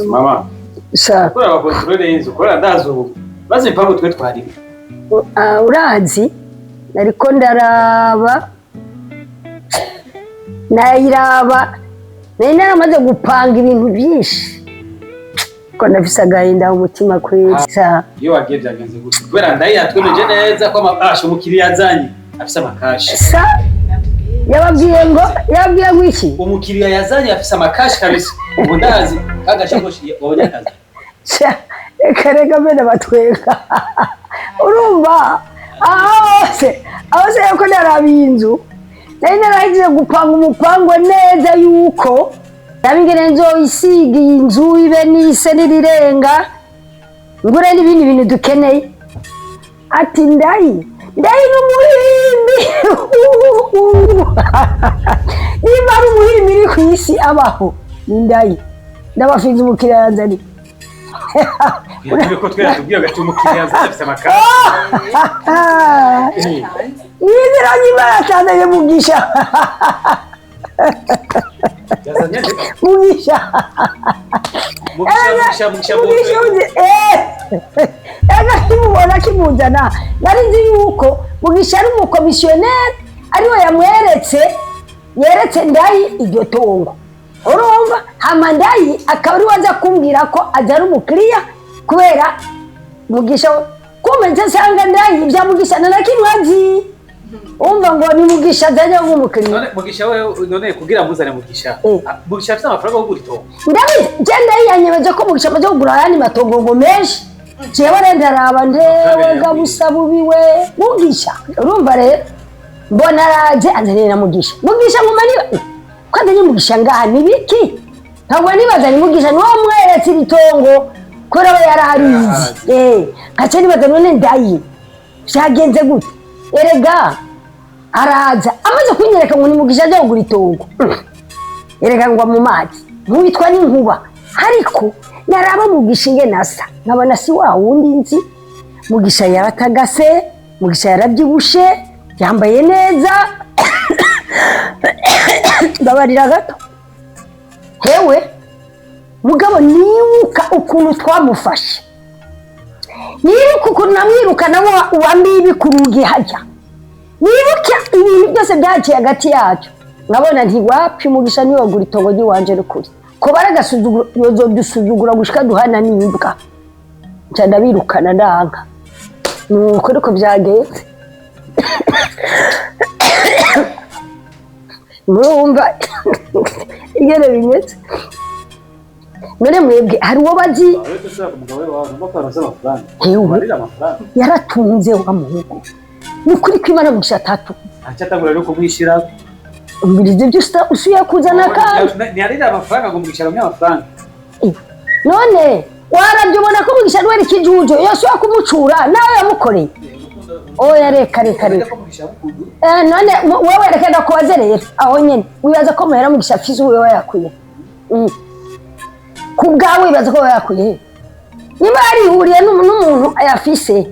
Mama. Sa. Kora abakontrole y'inzu kora ndazo. Bazi impamvu twe twari. Urazi nariko ndaraba nayiraba nari naramaze gupanga ibintu byinshi ko nafise agahinda mu mutima kweza. Iyo wagiye byagenze gute? Kubera ndayi yatwemeje neza ko amabasha umukiriya yazanye afise amakashi. Sa yababwiye ngo iki? Umukiriya yazanye afise amakashi kabisa. Ubu ndazi kagashakoshi wabonye akazi. Reka mbere batweka urumva aho se yuko narabiye inzu nari naragiye gupanga umupango neza yuko nabingene nzoyisiga iyi nzu ibe n'ise n'irirenga ngure n'ibindi bintu dukeneye. Ati ndayi n'umuhimbi niba ari umuhimbi iri ku isi abaho ni ndayi ndabafize umukiriya yanzaniye. Ko twatubwiye gati umukiriya yazanye afise amakashi. Nizera nyibara cyane Mugisha. Yazanye Mugisha kimubona kimuzana nari nzi yuko Mugisha ari umukomisiyoneri ariwe yeretse ndayi iryo tongo urumva hama ndayi akaba ari waza kumbwira ko ajya umukiriya kubera Mugisha kumenye sanga ndayi ibya Mugisha nanakimwazi umva ngo ni Mugisha azanye nk'umukiriya. None Mugisha wewe none kugira muzane Mugisha Mugisha afite amafaranga yo kugura itongo. Genda yanyebeje ko Mugisha amaze kugura ayandi matongo ngo menshi jewe rendaraba ndewe gabusa bubiwe Mugisha urumva rero mbona araje anzanira Mugisha ngumani kwandanye Mugisha ngaha nibiki ntabwo nibazanye Mugisha niwo mweretse ibitongo kora we yararizi kace nibaza none ndayi byagenze gute erega araza amaze kunyereka ngo ni Mugisha aje kugura itongo erega ngwa mu mazi nkubitwa n'inkuba ariko naraba Mugisha nge nasa nkabona si wa wundi nzi Mugisha yaratagase Mugisha yarabyibushe yambaye neza babarira gato hewe mugabo nibuka ukuntu twamufashe nibuka ukuntu namwirukana uwambibi kurugi hajya nibuka ibintu byose byaciye hagati yacu nkabona ntiwapi Mugisha niwe wagura itongo ry'iwanje rukuri ko baragusuzugura gushika duhana n'imbwa nca ndabirukana ndanga nuko ariko byagenze. Murumva igere bimeze none mwebwe hari uwo bazi yaratunze wa muhugu nukuri kwimana Mugisha atatu acatangura rero kumwishira mbirize byo usuye kuzana kandi ntiyarira amafaranga ngo Mugisha aramya amafaranga. None warabyo ubona ko Mugisha ari kijujo yose yakumucura nawe yamukoreye oya reka none wowe rekenda kubaze rero aho nyene wibaza ko muhera Mugisha afise uwo yakwiye kubgawe wibaza ko yakwiye niba ari huriye n'umuntu ayafise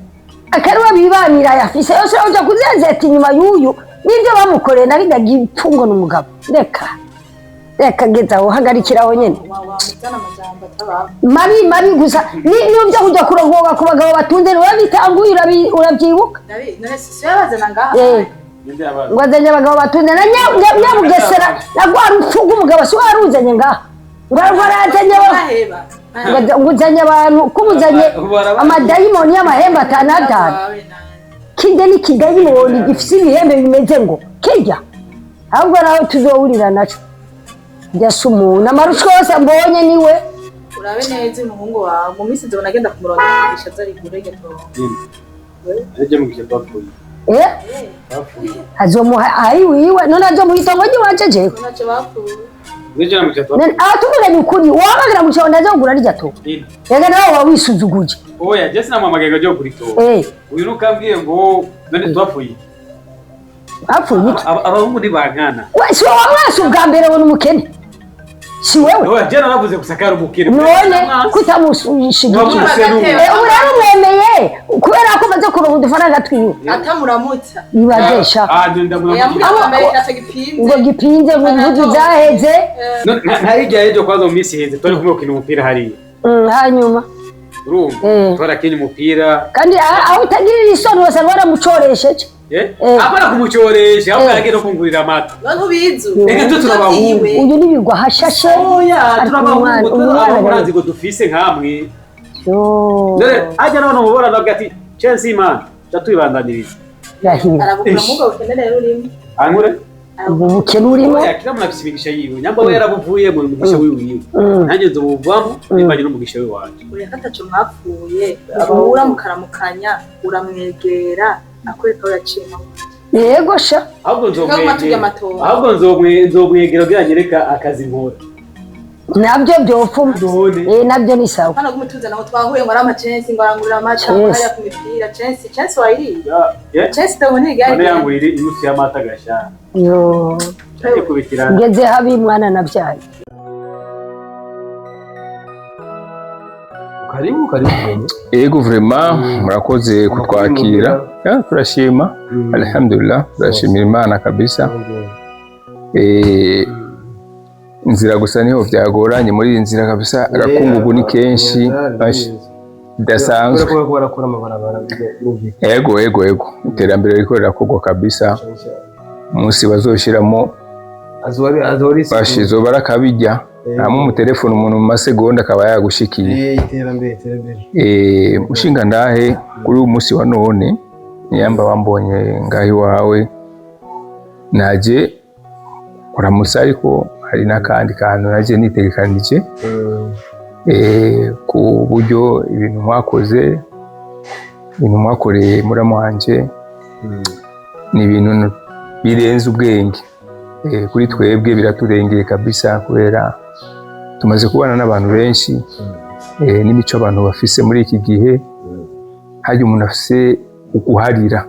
akarwa bibanira ayafise yose uja kuzezeta inyuma yuyu nibyo bamukoreye narinda gipfungo n'umugabo reka geza aho hagarikiraho nyene mabi gusa nibyo kujya kurongoga ku bagabo batunze niwe bitanguye urabyibuka ngwazanye abagabo batunze na nyabugesera nagwara upfuga umugabo si waruzanye ngaha ngwarazanye nguzanye abantu kumuzanye amadayimoni y'amahembe atandatu kinde n'ikidayimoni gifise ibihembe bimeze ngo kirya ahubwo naho tuzohurira naco byasumuna amarusho yose mbonye niwe urabe neza umuhungu wawe mu minsi nzobona agenda kumurondera Mugisha zari gurege to Aje Mugisha bapfuye bapfuye azomuha ari wiwe none azo muhitongo giwanje jewe naco bapfuye Ngeje Mugisha bapfuye atubure ukuri wabagira mu cyonda zo gura rya to yega nawe wawisuzuguje oya je sina mama gega jo kuri to uyu nukambwiye ngo none twapfuye bapfuye abahungu ni bankana we si wamwasi ubwa mbere wona umukene si wewe Oya je naravuze gusakara umukire. none kutamushigikiye ubu rero mwemeye kubera ko maze kuronka udufaranga twiwe atamuramutsa nibadesha ngo gipinze ngo impuzu zaheze ntayijya ejo kwanza mu minsi iheze turi kumwe gukina umupira hariya hanyuma urumva twarakina umupira kandi aho utagirira isoni wose baramucoresheje abara kumucoresha aho yagera kungurira amata ntubizu turabahungu uyu nibigwa hashashe turabahungu turabazi ngo dufise nkamwe dore ajya none mubora nabwo ati Chelsea man catubibandaniriza arabukura mugo ukenere urimo ankure ubukene urimo yakira munafise imigisha yiwe nyamba we yarabuvuye mu mugisha wiwe nanjye nzobuvamo bivanye n'umugisha we wanje uriya katacu mwapfuye abahura mukaramukanya uramwegera akweka uracima yego sha ahubwo nzomwegera byanyereka akazi nkora nabyo byopfuma nabyo ni sawa hano gumutuza naho twahuye ngo arama Chelsea ngo arangurira amacha hariya ku mipira Chelsea wayiriya Chelsea tabone igari none yangurira imusi y'amata gasha yo ngeze habi mwana nabyaye karibu ego vraiment murakoze kutwakira turashima alhamdulillah turashimira Imana kabisa inzira gusa niho byagoranye muri iyi nzira kabisa agakungugu ni kenshi bidasanzwe ego iterambere riko rirakogwa kabisa umunsi bazoshiramo bashizo barakabijya hamwe mu telefone umuntu mu masegonda akaba yagushikiye iterambere mushinga ndahe kuri uyu munsi wa none niyamba wambonye ngahi wawe naje kuramutsa ariko hari n'akandi kantu naje nitegekanije ku buryo ibintu mwakoreye muramwanje ni ibintu birenze ubwenge kuri twebwe biraturengeye kabisa kubera tumaze kubana n'abantu benshi n'imico abantu bafise muri iki gihe hari umuntu afise ukuharira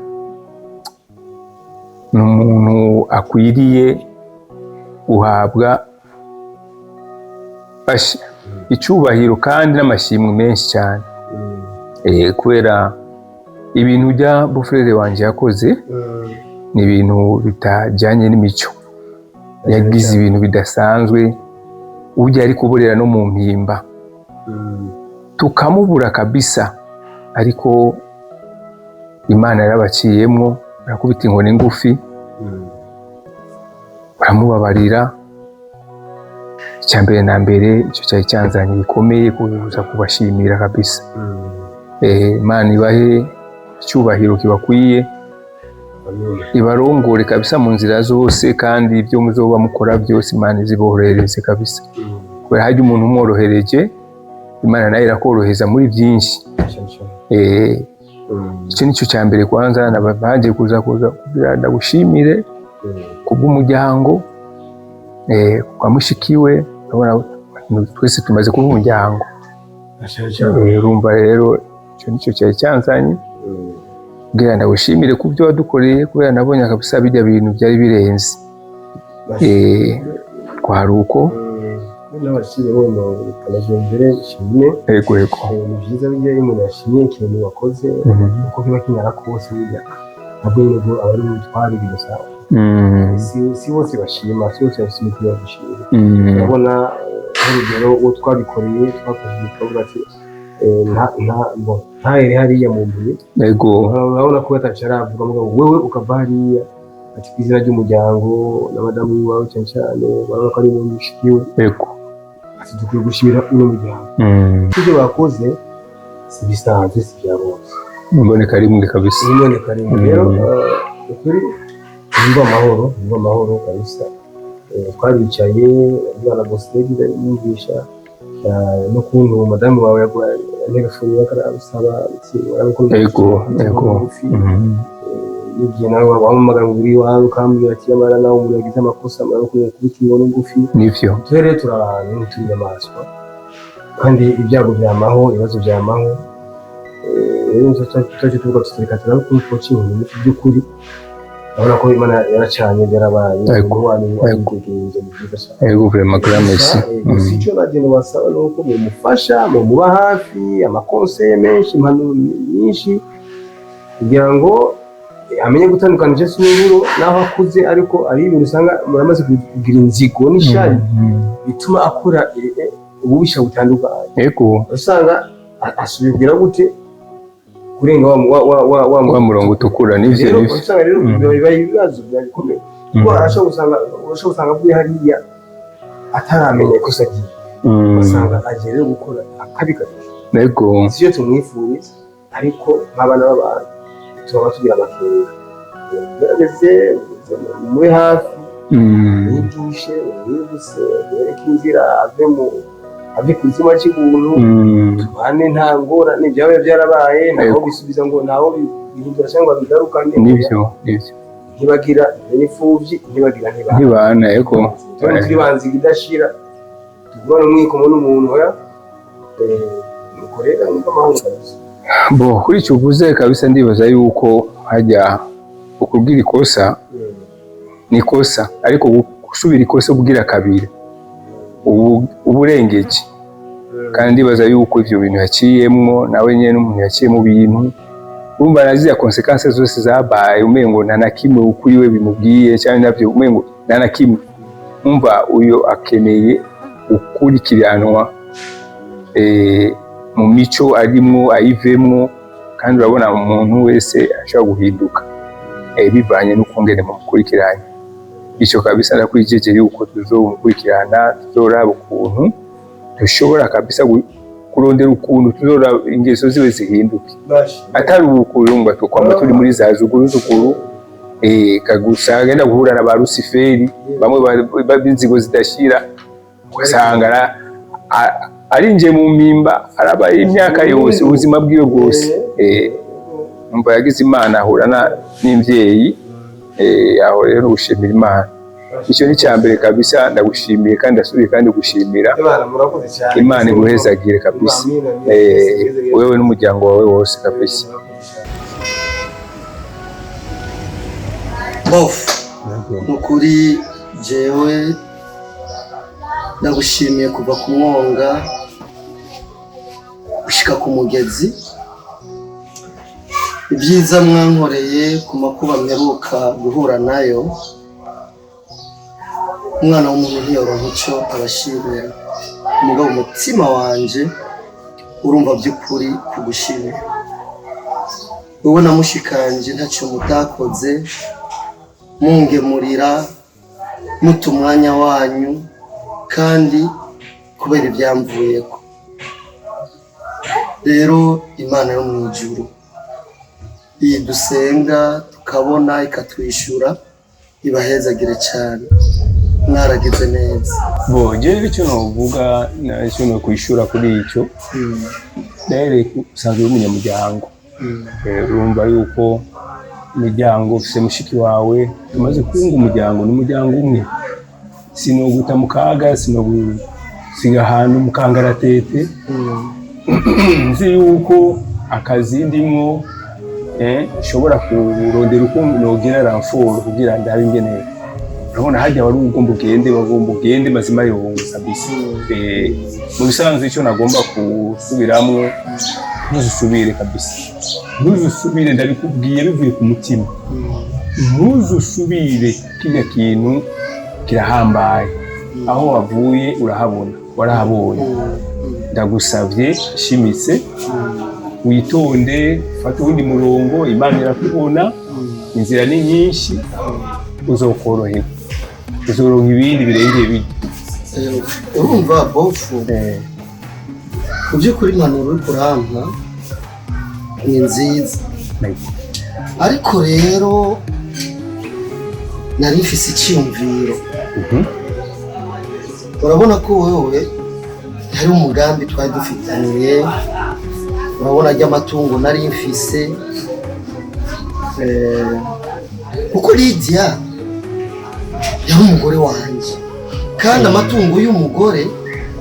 n'umuntu akwiriye guhabwa icyubahiro kandi n'amashimwe menshi cyane kubera ibintu bya bufrere wanje yakoze ni ibintu bitajyanye n'imico yagize ibintu bidasanzwe ujya ari kuburira no mu mpimba tukamubura kabisa ariko Imana yarabaciyemwo barakubita inkoni ngufi baramubabarira icyambere na mbere icyo cyari cyanzanye bikomeye kuza kubashimira kabisa Imana ibahe icyubahiro kibakwiye ibarongore kabisa mu nzira zose kandi ibyo muzoba mukora byose Imana iziborohereze kabisa kubera hajya umuntu umworohereje Imana nayo irakoroheza muri byinshi icyo nicyo cya mbere kwanza nabaje kuza kugira ndagushimire kubw'umuryango kwa mushikiwe urabona twese tumaze kuba umuryango urumva rero icyo nicyo cyari cyanzanye kugira ndagushimire ku byo wadukoreye kubera nabonye kabisa bijya bintu byari birenze kwari uko n'abashimye bomba kanaje mbere shimye ego ni byiza bijya umuntu yashimye ikintu wakoze uko kiba kinyara kose bijya ntabwo yego abari mu twari gusa si bose bashima si bose bashima ibyo bashima urabona urugero uwo twabikoreye twakoze twavuga ati ntahere hariya mu mbuye ego urabona ko batacaravuga ngo wewe ukava hariya ati kwizina ry'umuryango n'abadamu wawe cyane urabona ko ari mu mushikiwe ego ati dukwiye gushimira uno muryango ibyo bakoze si bisanzwe si bya bose mboneka rimwe kabisa mboneka rimwe rero ukuri niba amahoro kabisa twaricaye abana bose bagiye yumvisha no kuntu madamu wawe telefone yakarabisaba ego igihe nawe wamamagara umubiri wawe ukambwira ati yamara nawe umuntu yagize amakosa amara ukwiye kubita ingono ngufi nivyo rero turi abantu turi inyamaswa kandi ibyago byamaho ibibazo byamaho rero tujye tuvuga tutereka turabona ko twoca ibintu by'ukuri urabona ko Imana yaracanye yarabaye n'uwanyu ego vraiment grand merci icyo nagenda basaba nuko mumufasha muba hafi amakonseye menshi impanuro nyinshi kugira ngo amenye gutandukana Yesu n'ururo naho akuze ariko ari ibintu usanga muramaze kugira inzigo n'ishari bituma akora ububisha butandukanye ego usanga asubira gute kurenga wa murongo utukura n'ivyo usanga rero biba ibibazo byakomeye kuko arashobora gusanga buri hariya ataramenya ko sagiye usanga agiye gukora akabikabije ego siyo tumwifuriza ariko nk'abana b'abantu tuba tugira amakenga gerageze muri hafi yigishe yibuse yereke inzira ave ku izima cy'ubuntu tubane nta ngorane byabaye byarabaye ntaho bisubiza ngo ntaho bihindura cyangwa bigarukane nivyo ntibagira n'imfuvyi ntibagira ntibana ego turi banzi idashira tugubana umwikomo n'umuntu ya mukorera n'amahoro kabisa bo kuri icyo uvuze kabisa ndibaza yuko hajya ukubwira ikosa ni ikosa ariko gusubira ikosa ubwira kabiri uburengeje kandi ndibaza yuko ivyo bintu yaciyemwo nawe nyene n'umuntu yaciye mu bintu urumva naziya consequences zose zabaye umengo nta na kimwe ukuriwe bimubwiye cyane navyo umengo nta na kimwe umva uyo akeneye ukurikiranwa mu mico arimwo ayivemwo kandi urabona umuntu wese ashobora guhinduka bivanye n'ukungene mu gukurikirana icyo kabisa nakwijeje yuko tuzomukurikirana tuzoraba ukuntu dushobora kabisa kurondera ukuntu tuzoraba ingeso ziwe zihinduke atari ubukurumba tukwama turi muri za zuguru kagusa agenda guhura na ba Luciferi bamwe b'inzigo zidashira ugasanga arinje mu mpimba arabaye imyaka yose ubuzima bwiwe bwose umva yagize Imana ahurana n'imvyeyi aho rero ushimira Imana icyo ni cyambere kabisa ndagushimiye kandi ndasubiye kandi gushimira Imana iguhezagire kabisa wewe n'umuryango wawe wose kabisa nukuri jewe ndagushimiye kuva ku mwonga ushika ku mugezi ibyiza mwankoreye ku makuba mperuka guhura nayo umwana w'umuntu ntiyoronka icyo abashimira umugabo umutima wanje urumva by'ukuri kugushimira wowe namushikanje ntacyo mutakoze mungemurira muta umwanya wanyu kandi kubera ibyamvuyeko rero Imana yo mu ijuru iyi dusenga tukabona ikatwishyura ibahezagire cyane mwaragize neza bo jewe icyo novuga icyo no kwishura kuri icyo rero usanzwe umunyamuryango urumva yuko umuryango ufite mushiki wawe tumaze kunga umuryango n'umuryango umwe sinoguta mu kaga sinogusiga ahantu mu kangaratete nzi yuko akazi ndimwo ushobora kurondera ukuntu nogira ramforo kugira ndabe ingene urabona hajya wari ugomba ugende mazima yongo sabisi mu bisanzwe icyo nagomba kusubiramwo ntuzusubire kabisa ntuzusubire ndabikubwiye bivuye ku mutima ntuzusubire kiriya kintu kirahambaye aho wavuye urahabona warahabonye ndagusavye shimitse witonde fata uwundi murongo Imana irakubona inzira ni nyinshi uzokorohera uzoronka ibindi birengeye bindi urumva bofu mu by'ukuri impanuro uri kurampa ni nziza ariko rero nari mfise icyumviro urabona ko wowe hari umugambi twari dufitaniye urabona ry'amatungo nari mfise kuko Lydia yari umugore wanjye kandi amatungo y'umugore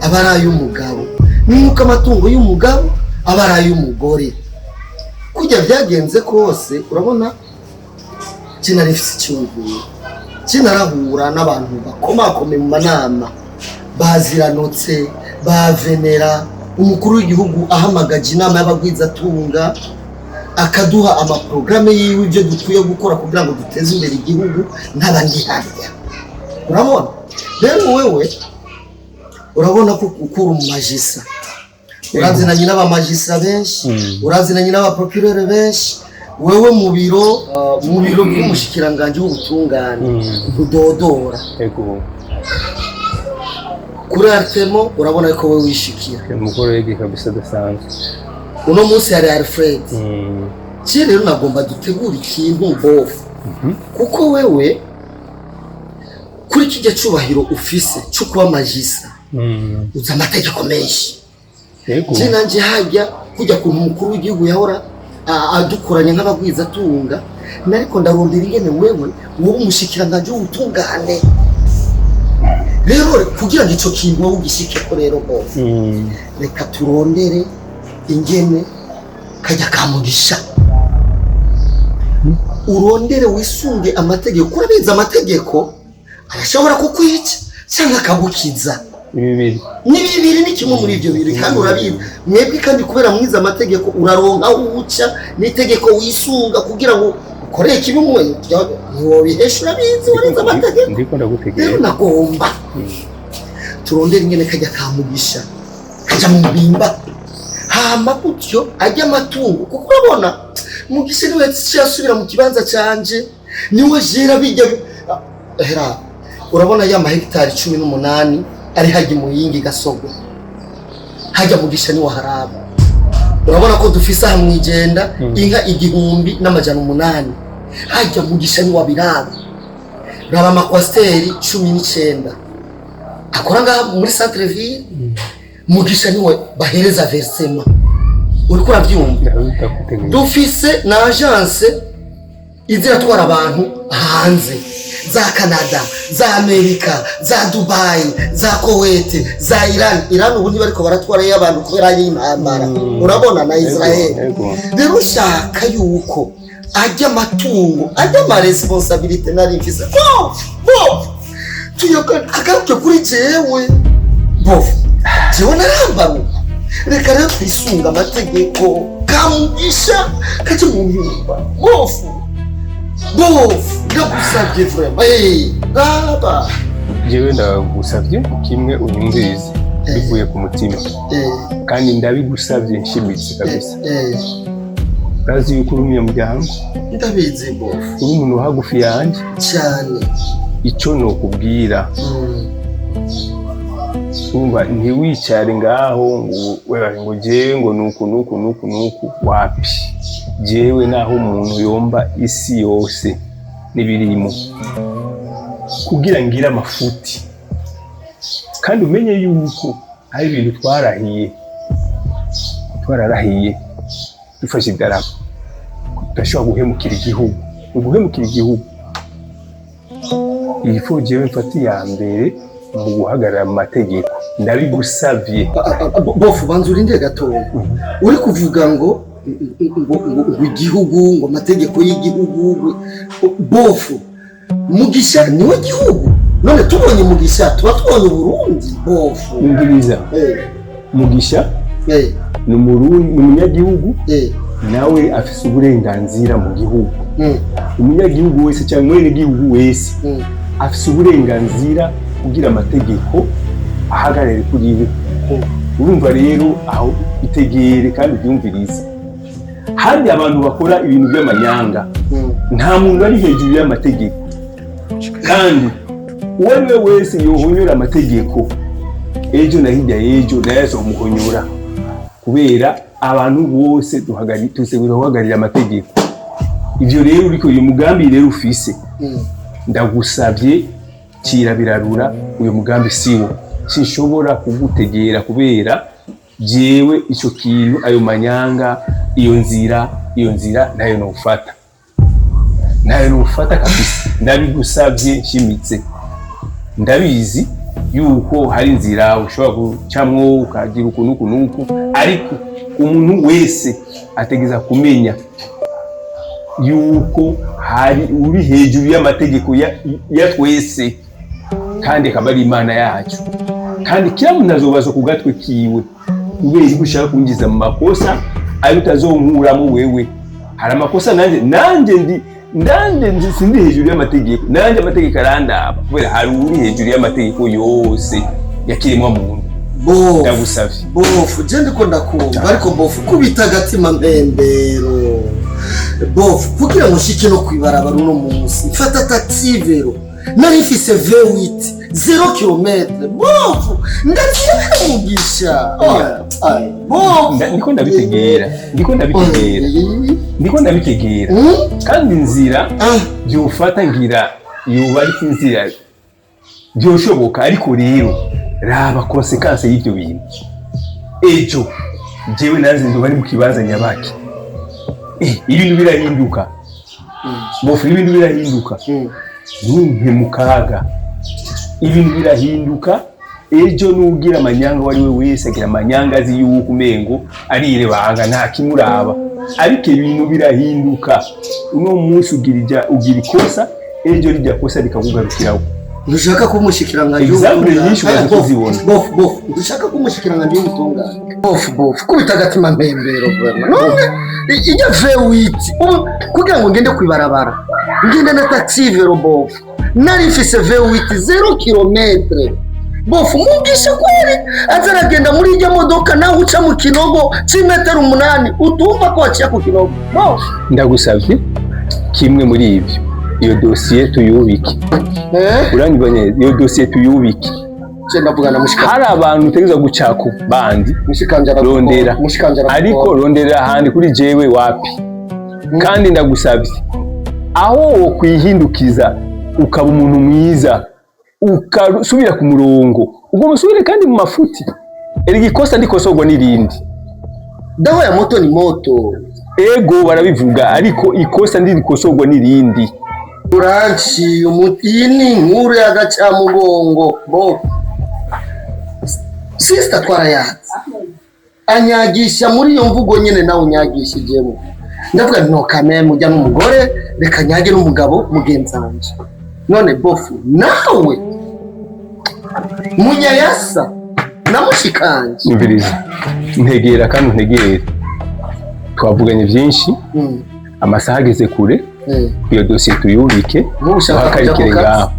aba ari ay'umugabo nuko amatungo y'umugabo aba ari ay'umugore kujya byagenze kose urabona kina rifise cyumvuye kina rahura n'abantu bakomakome mu manama baziranotse bavenera umukuru w'igihugu ahamagaje inama y'abagwizatunga akaduha amaprograme yiwe ibyo dukwiye gukora kugira ngo duteze imbere igihugu ntabandi harya urabona rero wewe urabona ko ukura mu magisa urazinanye n'abamagisa benshi urazinanye n'abaprocureur benshi wewe mu biro by'umushikiranganje w'ubutungane udodora yego kuri Artemo urabona ko wewe wishikira umugore yegi kabisa dasanzwe uno munsi hari Alfred rero nagomba dutegura ikintu bofu kuko wewe kuri kijya cyubahiro ufise cyo kuba magisa uza amategeko menshi yego nanje hajya kujya ku mukuru w'igihugu yahora adukoranye nk'abagwizatunga nariko ndarondera ingene wewe umushikiranganje w'ubutungane rero kugira ngo ico kintu wowe ugishike ko rero bofu reka turondere ingene kajya kamugisha urondere wisunge amategeko urabiza amategeko arashobora kukwica cyangwa akagukiza bibiri ni kimwe muri ibyo bibiri kandi urabizi mwebwe kandi kubera mwiza amategeko uraronka uwuca n'itegeko wisunga kugira ngo ukore kibi mwe ntiwobihesha urabizi wariza amategeko ndiko ndagutegera rero nagomba turondere ingene kajya kamugisha kajya mu mbimba hama gutyo ajya amatungo kuko urabona mugisha niwe yasubira mu kibanza canje niwe jera bijya hera urabona ya mahegitari 18 ari haji muyingi Gasogo hajya mugisha ni waharaba urabona ko dufise aha mwijenda inka 1800 hajya mugisha ni wabiraba raba makwasteri 19 akora ngaha muri centre ville mugisha niwe bahereza versema uriko urabyumva dufise na agence iziratwara abantu hanze za Canada za Amerika za Dubai za Kuwait za Iran ubu bariko baratwara y'abantu kubera y'intambara urabona na Israel rero shaka yuko ajya amatungo ajya ama responsabilité nari mfise tuyakana agaruke kuri jewe jewe narambara reka rero twisunga amategeko kamugisha kaje mu nyumba bofu ndagusabye vraiment baba jewe ndagusabye kimwe unyumvirize bivuye ku mutima kandi ndabigusabye nshimitse kabisa urazi yuko uri umunyamuryango ndabizi bofu uri umuntu hagufi yanjye cyane icyo nokubwira umva ntiwicare ngaho ngo jewe ngo nuku wapi jewe naho umuntu yomba isi yose n'ibirimo kugira ngira amafuti kandi umenye yuko hari ibintu twararahiye dufashe idarapo tudashobora guhemukira igihugu iyi fo jewe mfati ya mbere mu guhagarara mu mategeko ndabigusavye bofu banza urinde gatoya uri kuvuga ngo igihugu ngo amategeko y'igihugu bofu mugisha niwe gihugu none tubonye mugisha tuba tubonye Burundi bofu ngiriza mugisha ni umunyagihugu nawe afise uburenganzira mu gihugu umunyagihugu wese cyangwa umwenegihugu wese afise uburenganzira kugira amategeko ahagarare kuri iwe urumva rero aho itegere kandi ubyumvirize handi abantu bakora ibintu by'amanyanga nta muntu ari hejuru y'amategeko kandi uwe wese yohonyora amategeko ejo na hirya y'ejo nayo azomuhonyora kubera abantu bose duseguye guhagararira amategeko ivyo rero uriko uyu mugambi rero ufise ndagusabye kira birarura uyu mugambi siwo sinshobora kugutegera kubera jewe ico kintu ayo manyanga iyo nzira nayo nufata kabisa ndabigusabye nshimitse ndabizi yuko hari inzira ushobora gucamwo ukagira ukuntu ariko umuntu wese ategeza kumenya yuko hari uri hejuru y'amategeko ya twese kandi akaba ari Imana yacu, kandi kila muntu azobaza ku gatwe kiwe kubera ko ushaka kungiza mu makosa ayo utazonkuramo wewe. Hari amakosa nanjye sindi hejuru y'amategeko, nanjye amategeko arandaba kubera hari uri hejuru y'amategeko yose yakiremwa muntu. Ndagusavye bofu je ndiko ndakumva, ariko bofu kubita agatima mbembero bofu kugira ngo shike no kwibarabara uno munsi fata taxi vero nari mfise V8 0 km bofu ndamugisha bofu ndiko ndabitegera kandi inzira byofata ngira yoba ari inzira byoshoboka, ariko rero raba konsekanse y'ibyo bintu. Ejo jewe naze ndoba ari mu kibanza nyabaki, ibintu birahinduka bofu, ibintu birahinduka numpe mukaga, ibintu birahinduka. Ejo nugira amanyanga wari we wese agira amanyanga azi yuko umengo arire banga nta kimuraba, ariko ibintu birahinduka. Uno munsi ugira ikosa, ejo rijya kosa rikakugarukiraho. Ndushaka kumushikiranga example nyinshi bazikuzibona bofu ndushaka kumushikiranga y'ubutungane bofu kubita agatima mbembero bwana none ijya V8 kugira ngo ngende kwibarabara ngende na taxi vero bofu nari mfise V8 0 km bofu mugisha kweli azaragenda muri ijya modoka nawe uca mu kinogo c'imetero 8 utumva ko waciye ku kinogo bofu. Ndagusavye kimwe muri ibyo, iyo dosiye tuyubike. Uranyibonye, iyo dosiye tuyubike. Hari abantu utegeza gucaka bandi rondera, ariko rondera ahandi kuri jewe wapi. Kandi ndagusabye aho wo kwihindukiza ukaba umuntu mwiza ukasubira ku murongo, ubwo musubire kandi mu mafuti. Erigi kosa ndikosogwa n'irindi. Dawa ya moto ni moto. Ego barabivuga, ariko ikosa ndikosogwa n'irindi. Uranchi umutini nkuru y'agacamugongo bo sister twarayatse anyagisha muri iyo mvugo nyene nawe unyagishijemo. Ndavuga no kameme ujya n'umugore reka nyage n'umugabo mugenza wanje. None bofu nawe munyayasa namushikanje imviriza ntegera kandi ntegere. Twavuganye byinshi, amasaha ageze kure. Iyo dosiye tuyubike uhakarikire ngaho.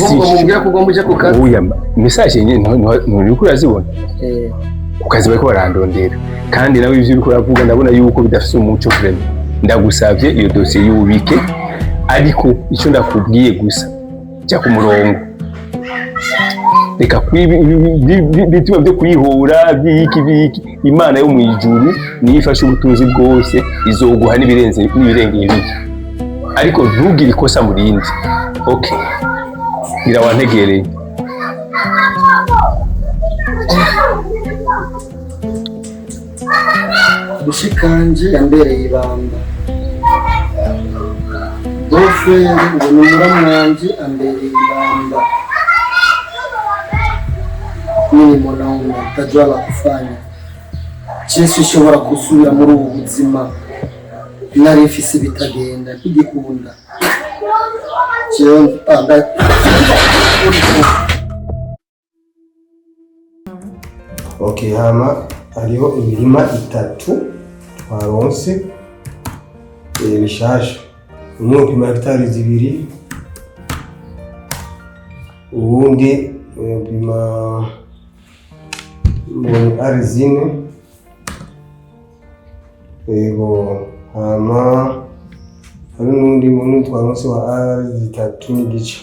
Ngo mumbwira ko ugomba uje ku kazi. Uya message nyine nturi kurazibona. Ku kazi bariko barandondera kandi nawe ivyo uriko uravuga ndabona yuko bidafise umuco vraiment. Ndagusavye iyo dosiye yubike, ariko icyo ndakubwiye gusa cya ku murongo. Reka bituma byo kuyihora biki Imana yo mu ijuru nifashe ubutunzi bwose izoguha n'ibirengeye biki, ariko ntugire ikosa murindi. Okay, ngira wantegereye. Mushikanje yambereye ibamba bofe ngo muramwanje ambereye ibamba. Mimi mwanaume tajua la kufanya. Yesu shobora kusubira muri ubu buzima nari mfise bitagenda igikunda. Okay, hama hariho imirima 3 twaronse bishasha. Umwe upima hegitari 2, uwundi upima arizine. Ego hama hari n'undi muntu twaronse wa arizi 3 n'igice.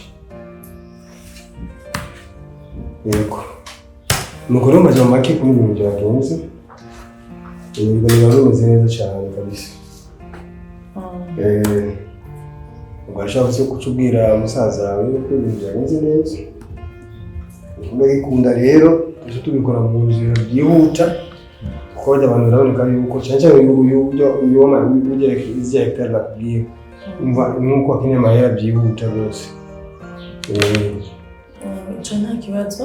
Ego mugore maze make kuri ibintu byagenze. Ego niba bimeze neza cyane kabisa. Ugashaka se kucubwira musaza wawe ko ibintu byagenze neza. Ndagikunda rero tubikora mu nzira byihuta kuko abantu baraboneka yuko cyane uyu ugereka izi hegitari nakubwiye umva nuko akeneye amahera byihuta rwose. Icyo nta kibazo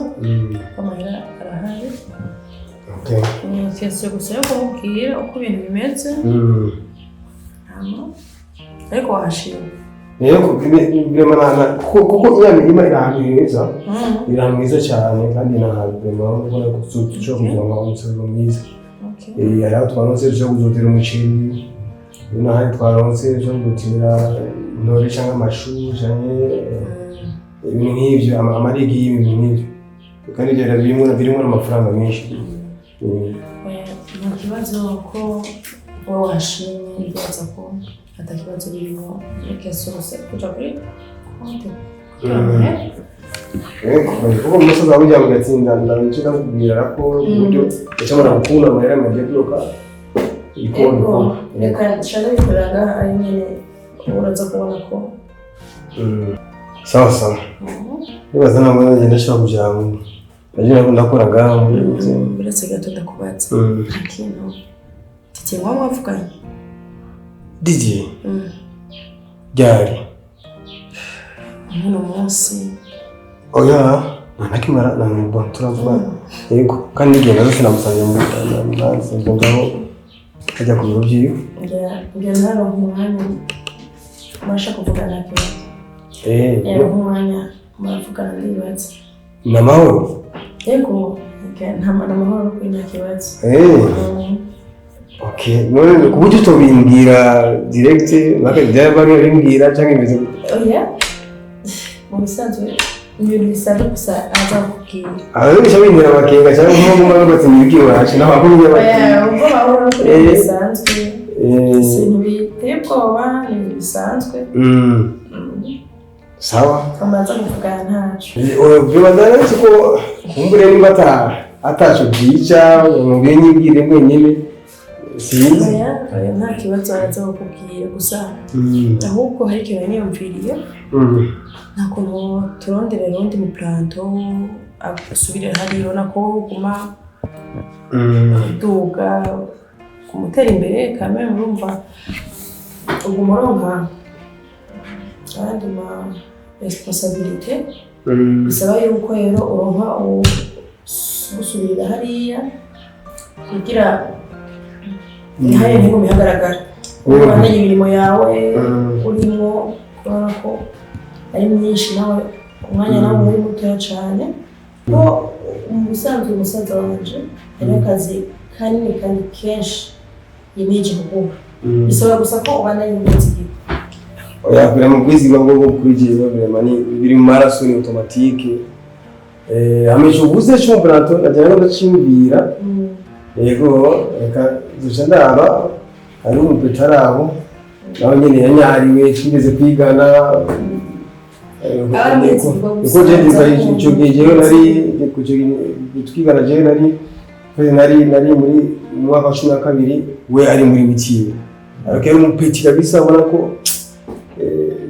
amahera arahari. Ni kese gusa yo kumubwira uko ibintu bimeze. ariko wahashima rero kuko iya mirima iri ahantu heza, iri ahantu heza cyane kandi ni ahantu ubona ko dushobora kugira ngo umusaruro mwiza. Hari aho twaronse dushobora kuzotera umuceri, n'ahandi twaronse dushobora kuzotera intore cyangwa amashu cyangwa ibintu nk'ibyo, amarigi y'ibintu nk'ibyo, kandi ibyo birimo n'amafaranga menshi. Nta kibazo ko wowe washimye ibibazo ko atakibazo birimo yasorose kuja kuri konti. Kuko umusozi wawe ujya mu gatsinda ndabicira kubwira ko uburyo ushobora gukura amahera amagiye bloka ikoni. Reka nshaka bikoranga ari nyene uraza kubona ko sawa. Nibaza ntabwo ngenda ndashaka kugira ngo ndaje ndakoraga biretse gato ndakubatse ikintu tike mwavuganye Didier ryari uno munsi oya nakimara na turavuga yego kandi ngiye nazo sinamusanye mu nazo ngaho ajya ku biro byiwe njya naro umwanya masha kuvugana nawe umwanya muravugana ndibaza namahoro yego nta mahoro kuri nta kibazo. Okay, none kuburyo utobimbwira direct naka byaba bimbwira cyangwa imeze oya mu bisanzwe ibintu bisanzwe gusa aza kukubwira bisha bintera amakenga cyangwa nk'umuntu umaze ibiki wacu n'abakuru ubwo bahora kuri bisanzwe ibintu biteye ubwoba ni bisanzwe. Sawa amaze kuvugana ntacu bibaza ko kumbure niba atacu byica mu binyibwire mwenyine sinzi nta kibazo araza kukubwira gusa ahubwo hari ikintu niyumviriye nta kuntu turonderera undi mu planto asubire hariyo nako guma duga kumutera imbere kamwe murumva uguma uronka abandi ma responsabilité bisaba yuko rero uronka usubira hariya kugira ntihaye ntigo bihagaragara ubona imirimo yawe urimo kubona ko ari myinshi nawe umwanya nawe uri mutoya cyane ko mu bisanzwe umusaza wanje ari akazi kanini kandi kenshi yemeye igihugu bisaba gusa ko ubana y'umunsi igihe oya bira mu bwizi bwo kurigiye biri mu maraso ni automatique ameje ubuze cyo plato ajyana no gucimbira yego reka dushandara ari mu petarabo naho nyene yanyariwe twigeze kwigana uko je ndibaye cyo gihe nari twigana je nari muri mwaka wa 12 we ari muri bitiwe ariko yari umupeti kabisa ubona ko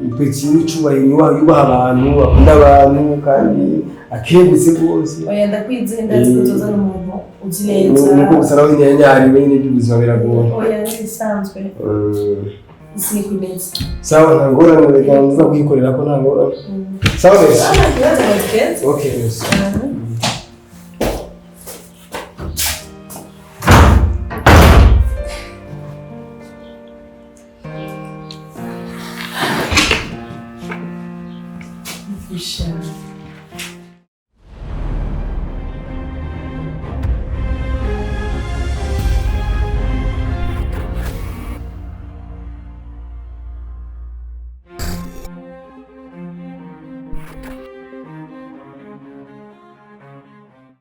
umupeti w'icubahiro yubaha abantu akunda abantu kandi akegutse rwose oya ndakwize ndazizoza n'umuntu uzi neza nuko usaraho nyanyariwe nyine by'ubuzima biragoye oya bisanzwe isi kwimeza sawa ntangora reka nza kwikorera ko ntangora sawa bese okay yes Michel.